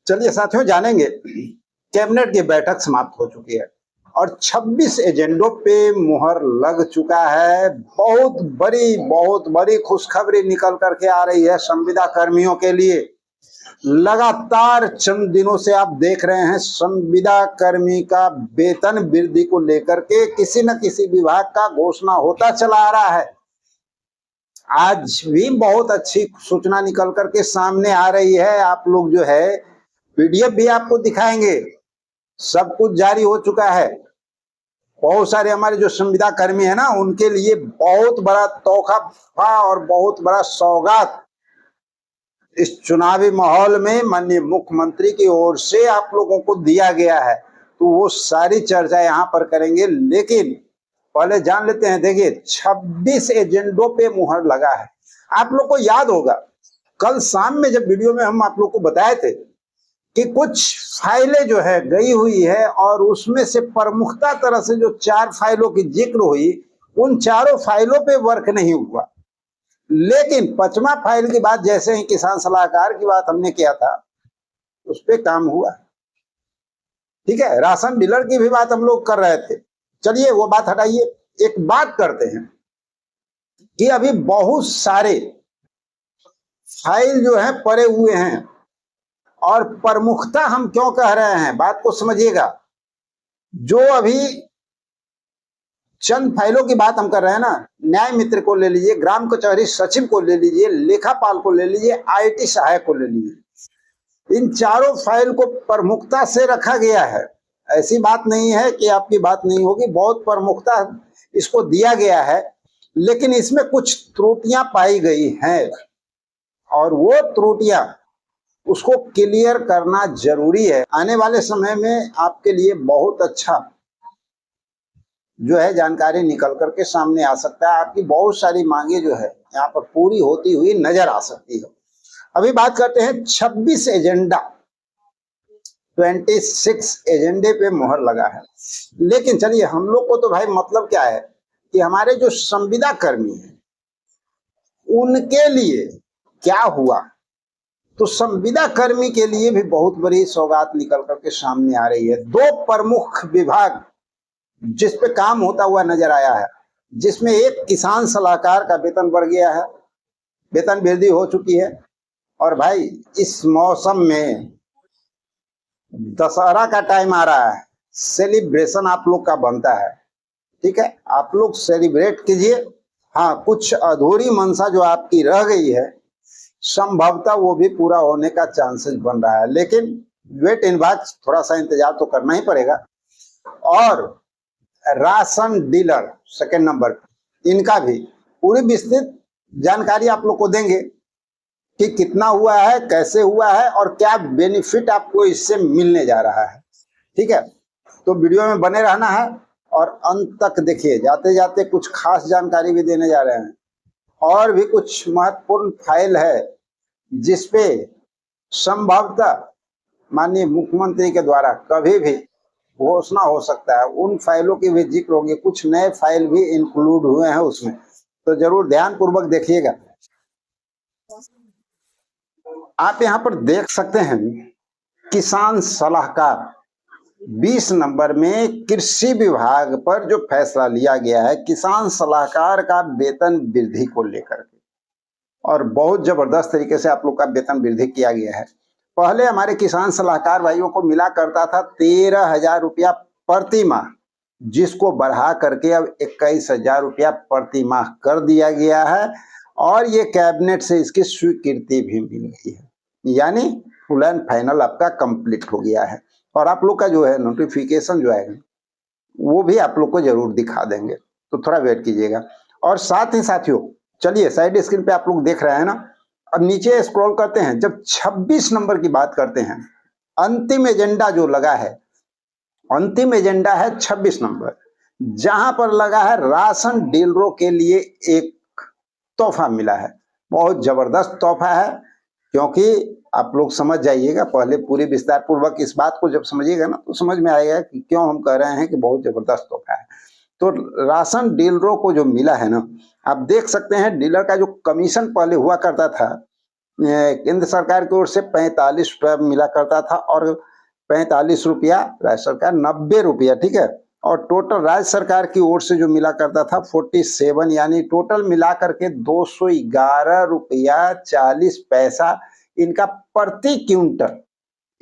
चलिए साथियों, जानेंगे कैबिनेट की बैठक समाप्त हो चुकी है और 26 एजेंडों पे मुहर लग चुका है। बहुत बड़ी खुशखबरी निकल करके आ रही है संविदा कर्मियों के लिए। लगातार चंद दिनों से आप देख रहे हैं संविदा कर्मी का वेतन वृद्धि को लेकर के किसी न किसी विभाग का घोषणा होता चला आ रहा है। आज भी बहुत अच्छी सूचना निकल करके सामने आ रही है। आप लोग जो है पीडीएफ भी आपको दिखाएंगे, सब कुछ जारी हो चुका है। बहुत सारे हमारे जो संविदा कर्मी है ना, उनके लिए बहुत बड़ा तोहफा और बहुत बड़ा सौगात इस चुनावी माहौल में माननीय मुख्यमंत्री की ओर से आप लोगों को दिया गया है। तो वो सारी चर्चा यहाँ पर करेंगे, लेकिन पहले जान लेते हैं। देखिए 26 एजेंडों पे मुहर लगा है। आप लोग को याद होगा कल शाम में जब वीडियो में हम आप लोग को बताए थे कि कुछ फाइलें जो है गई हुई है और उसमें से प्रमुखता तरह से जो 4 फाइलों की जिक्र हुई, उन चारों फाइलों पे वर्क नहीं हुआ। लेकिन 5वां फाइल की बात जैसे ही किसान सलाहकार की बात हमने किया था, उस पे काम हुआ। ठीक है, राशन डीलर की भी बात हम लोग कर रहे थे। चलिए वो बात हटाइए, एक बात करते हैं कि अभी बहुत सारे फाइल जो है पड़े हुए हैं। और प्रमुखता हम क्यों कह रहे हैं, बात को समझिएगा। जो अभी चंद फाइलों की बात हम कर रहे हैं ना, न्याय मित्र को ले लीजिए, ग्राम कचहरी सचिव को ले लीजिए, लेखापाल को ले लीजिए, आईटी सहायक को ले लीजिए, इन चारों फाइल को प्रमुखता से रखा गया है। ऐसी बात नहीं है कि आपकी बात नहीं होगी, बहुत प्रमुखता इसको दिया गया है। लेकिन इसमें कुछ त्रुटियां पाई गई हैं और वो त्रुटियां उसको क्लियर करना जरूरी है। आने वाले समय में आपके लिए बहुत अच्छा जो है जानकारी निकल करके सामने आ सकता है। आपकी बहुत सारी मांगे जो है यहाँ पर पूरी होती हुई नजर आ सकती है। अभी बात करते हैं 26 एजेंडा, 26 एजेंडे पे मुहर लगा है। लेकिन चलिए, हम लोग को तो भाई मतलब क्या है कि हमारे जो संविदा कर्मी हैं उनके लिए क्या हुआ। तो संविदा कर्मी के लिए भी बहुत बड़ी सौगात निकल करके सामने आ रही है। 2 प्रमुख विभाग जिस पे काम होता हुआ नजर आया है, जिसमें एक किसान सलाहकार का वेतन बढ़ गया है, वेतन वृद्धि हो चुकी है। और भाई इस मौसम में दशहरा का टाइम आ रहा है, सेलिब्रेशन आप लोग का बनता है। ठीक है, आप लोग सेलिब्रेट कीजिए। हाँ, कुछ अधूरी मनसा जो आपकी रह गई है, संभवतः वो भी पूरा होने का चांसेस बन रहा है। लेकिन वेट एंड वॉच, थोड़ा सा इंतजार तो करना ही पड़ेगा। और राशन डीलर सेकंड नंबर, इनका भी पूरी विस्तृत जानकारी आप लोग को देंगे कि कितना हुआ है, कैसे हुआ है और क्या बेनिफिट आपको इससे मिलने जा रहा है। ठीक है, तो वीडियो में बने रहना है और अंत तक देखिए। जाते जाते कुछ खास जानकारी भी देने जा रहे हैं। और भी कुछ महत्वपूर्ण फाइल है जिसपे संभवतः माननीय मुख्यमंत्री के द्वारा कभी भी घोषणा हो सकता है। उन फाइलों की भी जिक्र होंगे, कुछ नए फाइल भी इंक्लूड हुए हैं उसमें, तो जरूर ध्यान पूर्वक देखिएगा। आप यहाँ पर देख सकते हैं किसान सलाहकार 20 नंबर में कृषि विभाग पर जो फैसला लिया गया है किसान सलाहकार का वेतन वृद्धि को लेकर के, और बहुत जबरदस्त तरीके से आप लोग का वेतन वृद्धि किया गया है। पहले हमारे किसान सलाहकार भाइयों को मिला करता था 13,000 रुपया प्रति माह, जिसको बढ़ा करके अब 21,000 रुपया प्रति माह कर दिया गया है। और ये कैबिनेट से इसकी स्वीकृति भी मिल गई है, यानी फुल एंड फाइनल आपका कंप्लीट हो गया है। और आप लोग का जो है नोटिफिकेशन जो है वो भी आप लोग को जरूर दिखा देंगे, तो थोड़ा वेट कीजिएगा। और साथ ही साथियों, चलिए साइड स्क्रीन पे आप लोग देख रहे हैं ना, अब नीचे स्क्रॉल करते हैं। जब 26 नंबर की बात करते हैं, अंतिम एजेंडा जो लगा है, अंतिम एजेंडा है 26 नंबर, जहां पर लगा है राशन डीलरों के लिए एक तोहफा मिला है। बहुत जबरदस्त तोहफा है, क्योंकि आप लोग समझ जाइएगा। पहले पूरी विस्तार पूर्वक इस बात को जब समझिएगा ना, तो समझ में आएगा कि क्यों हम कह रहे हैं कि बहुत जबरदस्त तोहफा है। तो राशन डीलरों को जो मिला है ना, आप देख सकते हैं डीलर का जो कमीशन पहले हुआ करता था केंद्र सरकार की ओर से 45 रुपया मिला करता था और 45 रुपया राज्य सरकार 90 रुपया, ठीक है। और टोटल राज्य सरकार की ओर से जो मिला करता था 47, यानी टोटल मिला करके 211 रुपया 40 पैसा इनका प्रति क्विंटल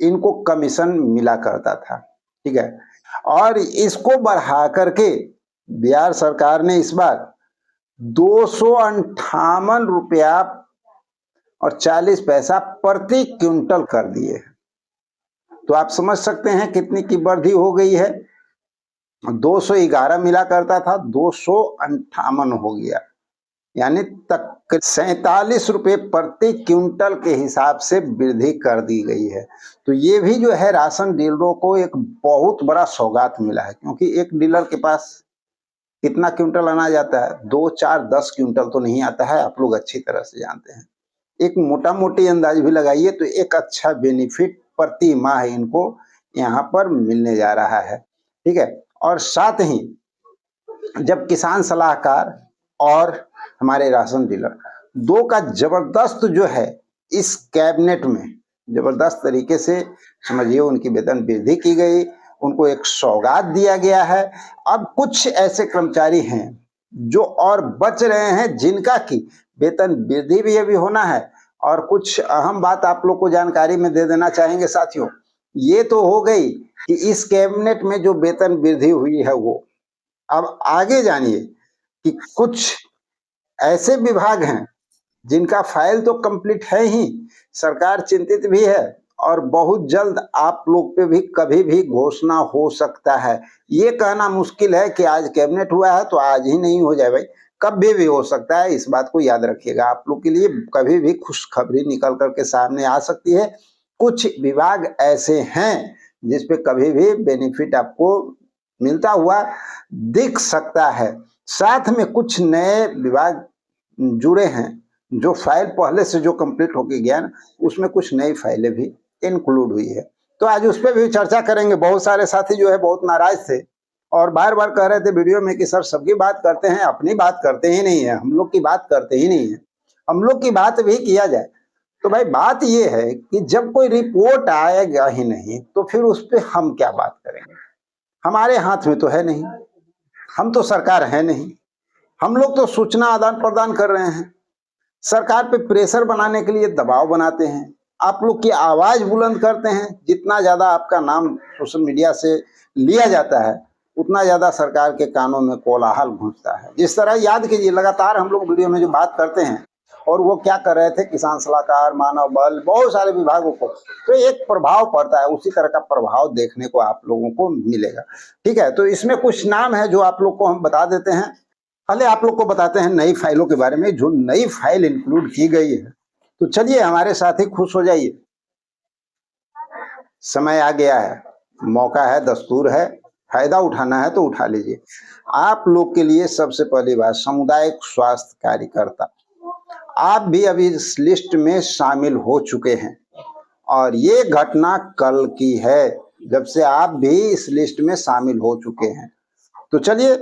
इनको कमीशन मिला करता था, ठीक है। और इसको बढ़ा करके बिहार सरकार ने इस बार 258 रुपया और 40 पैसा प्रति क्विंटल कर दिए। तो आप समझ सकते हैं कितनी की वृद्धि हो गई है। 211 मिला करता था, 258 हो गया, यानी तक 47 रुपये प्रति क्विंटल के हिसाब से वृद्धि कर दी गई है। तो ये भी जो है राशन डीलरों को एक बहुत बड़ा सौगात मिला है, क्योंकि एक डीलर के पास कितना क्विंटल अनाज आता है? 2, 4, 10 क्विंटल तो नहीं आता है, आप लोग अच्छी तरह से जानते हैं। एक मोटा मोटी अंदाज भी लगाइए तो एक अच्छा बेनिफिट प्रति माह इनको यहाँ पर मिलने जा रहा है, ठीक है। और साथ ही जब किसान सलाहकार और हमारे राशन डीलर दो का जबरदस्त जो है इस कैबिनेट में जबरदस्त तरीके से समझिए उनकी वेतन वृद्धि की गई, उनको एक सौगात दिया गया है। अब कुछ ऐसे कर्मचारी हैं जो और बच रहे हैं जिनका की वेतन वृद्धि भी अभी होना है। और कुछ अहम बात आप लोग को जानकारी में दे देना चाहेंगे साथियों। ये तो हो गई कि इस कैबिनेट में जो वेतन वृद्धि हुई है वो, अब आगे जानिए कि कुछ ऐसे विभाग हैं जिनका फाइल तो कंप्लीट है ही, सरकार चिंतित भी है और बहुत जल्द आप लोग पे भी कभी भी घोषणा हो सकता है। ये कहना मुश्किल है कि आज कैबिनेट हुआ है तो आज ही नहीं हो जाए भाई, कभी भी हो सकता है। इस बात को याद रखिएगा, आप लोग के लिए कभी भी खुशखबरी निकल करके सामने आ सकती है। कुछ विभाग ऐसे हैं जिसपे कभी भी बेनिफिट आपको मिलता हुआ दिख सकता है। साथ में कुछ नए विभाग जुड़े हैं जो फाइल पहले से जो कंप्लीट होके गया ना, उसमें कुछ नई फाइलें भी इंक्लूड हुई है, तो आज उस पर भी चर्चा करेंगे। बहुत सारे साथी जो है बहुत नाराज थे और बार बार कह रहे थे वीडियो में कि सर सबकी बात करते हैं, अपनी बात करते ही नहीं है, हम लोग की बात करते ही नहीं है, हम लोग की बात भी किया जाए। तो भाई बात ये है कि जब कोई रिपोर्ट आएगा ही नहीं तो फिर उस पर हम क्या बात करेंगे? हमारे हाथ में तो है नहीं, हम तो सरकार है नहीं, हम लोग तो सूचना आदान प्रदान कर रहे हैं, सरकार पे प्रेशर बनाने के लिए दबाव बनाते हैं, आप लोग की आवाज बुलंद करते हैं। जितना ज्यादा आपका नाम सोशल मीडिया से लिया जाता है उतना ज्यादा सरकार के कानों में कोलाहल गूंजता है। जिस तरह याद कीजिए लगातार हम लोग वीडियो में जो बात करते हैं और वो क्या कर रहे थे, किसान सलाहकार, मानव बल, बहुत सारे विभागों को, तो एक प्रभाव पड़ता है, उसी तरह का प्रभाव देखने को आप लोगों को मिलेगा, ठीक है। तो इसमें कुछ नाम है जो आप लोग को हम बता देते हैं। पहले आप लोग को बताते हैं नई फाइलों के बारे में, जो नई फाइल इंक्लूड की गई है। तो चलिए हमारे साथ ही खुश हो जाइए, समय आ गया है, मौका है, दस्तूर है, फायदा उठाना है तो उठा लीजिए। आप लोग के लिए सबसे पहली बात, सामुदायिक स्वास्थ्य कार्यकर्ता, आप भी अभी इस लिस्ट में शामिल हो चुके हैं और ये घटना कल की है जब से आप भी इस लिस्ट में शामिल हो चुके हैं। तो चलिए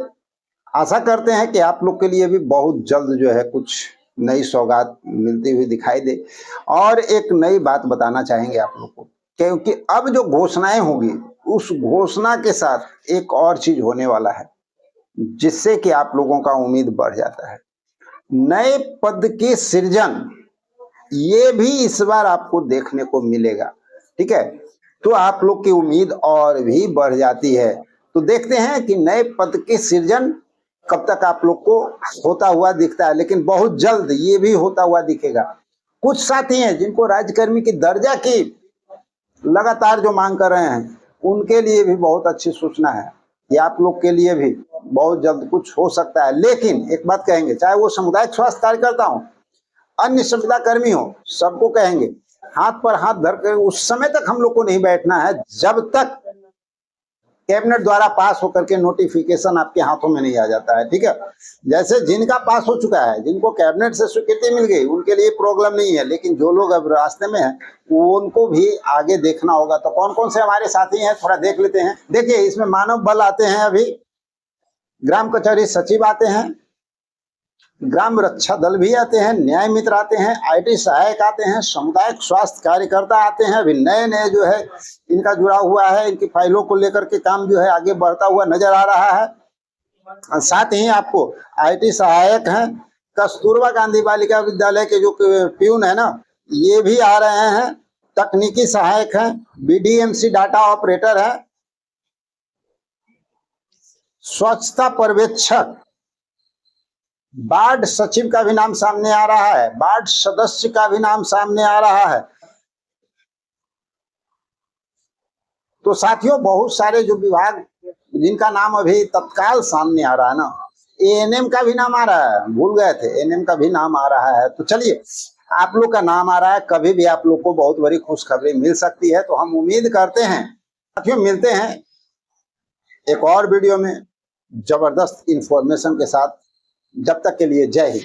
आशा करते हैं कि आप लोग के लिए भी बहुत जल्द जो है कुछ नई सौगात मिलती हुई दिखाई दे। और एक नई बात बताना चाहेंगे आप लोग को, क्योंकि अब जो घोषणाएं होगी उस घोषणा के साथ एक और चीज होने वाला है जिससे कि आप लोगों का उम्मीद बढ़ जाता है। नए पद की सृजन, ये भी इस बार आपको देखने को मिलेगा, ठीक है। तो आप लोग की उम्मीद और भी बढ़ जाती है। तो देखते हैं कि नए पद की सृजन कब तक आप लोग को होता हुआ दिखता है, लेकिन बहुत जल्द ये भी होता हुआ दिखेगा। कुछ साथी हैं जिनको राज्यकर्मी की दर्जा की लगातार जो मांग कर रहे हैं, उनके लिए भी बहुत अच्छी सूचना है कि आप लोग के लिए भी बहुत जल्द कुछ हो सकता है। लेकिन एक बात कहेंगे, चाहे वो सामुदायिक स्वास्थ्य कार्यकर्ता हो, अन्य संविदा कर्मी हो, सबको कहेंगे हाथ पर हाथ धर कर उस समय तक हम लोग को नहीं बैठना है जब तक कैबिनेट द्वारा पास होकर के नोटिफिकेशन आपके हाथों में नहीं आ जाता है, ठीक है। जैसे जिनका पास हो चुका है, जिनको कैबिनेट से स्वीकृति मिल गई, उनके लिए प्रॉब्लम नहीं है, लेकिन जो लोग अब रास्ते में हैं उनको भी आगे देखना होगा। तो कौन कौन से हमारे साथी हैं थोड़ा देख लेते हैं। देखिए इसमें मानव बल आते हैं, अभी ग्राम कचहरी सचिव आते हैं, ग्राम रक्षा दल भी आते हैं, न्याय मित्र आते हैं, आईटी सहायक आते हैं, सामुदायिक स्वास्थ्य कार्यकर्ता आते हैं। अभी नए नए जो है इनका जुड़ा हुआ है, इनकी फाइलों को लेकर के काम जो है आगे बढ़ता हुआ नजर आ रहा है। साथ ही आपको आईटी सहायक हैं, कस्तूरबा गांधी बालिका विद्यालय के जो प्यून है ना, ये भी आ रहे हैं। तकनीकी सहायक हैं, बीडीएमसी डाटा ऑपरेटर है, स्वच्छता पर्यवेक्षक, वार्ड सचिव का भी नाम सामने आ रहा है, वार्ड सदस्य का भी नाम सामने आ रहा है। तो साथियों, बहुत सारे जो विभाग जिनका नाम अभी तत्काल सामने आ रहा है ना, एएनएम का भी नाम आ रहा है, भूल गए थे, एएनएम का भी नाम आ रहा है। तो चलिए, आप लोग का नाम आ रहा है, कभी भी आप लोग को बहुत बड़ी खुशखबरी मिल सकती है। तो हम उम्मीद करते हैं साथियों, मिलते हैं एक और वीडियो में जबरदस्त इंफॉर्मेशन के साथ। जब तक के लिए जय हिंद।